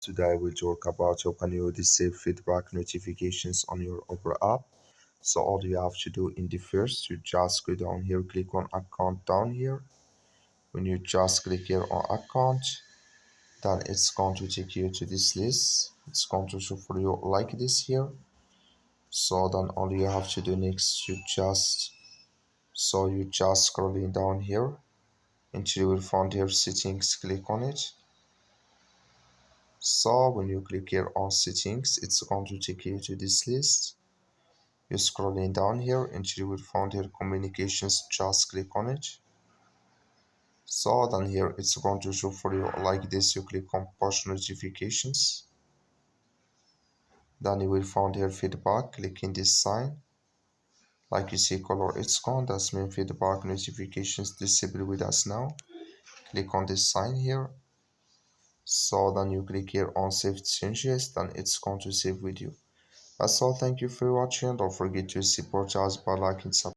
Today we'll talk about how can you receive feedback notifications on your Opera app. So all you have to do in the first, you just go down here, click on account down here. When you just click here on account, then it's going to take you to this list. It's going to show for you like this here. So then all you have to do next, you just scrolling down here until you will find here settings, click on it. So when you click here on settings, it's going to take you to this list. You're scrolling down here until you will find here communications, just click on it. So then here it's going to show for you like this. You click on push notifications, then you will find here feedback, click in this sign. Like you see color, it's gone, that's mean feedback notifications disabled with us now. Click on this sign here. So then you click here on save changes, then it's going to save with you. That's all. Thank you for watching. Don't forget to support us by liking, subscribing.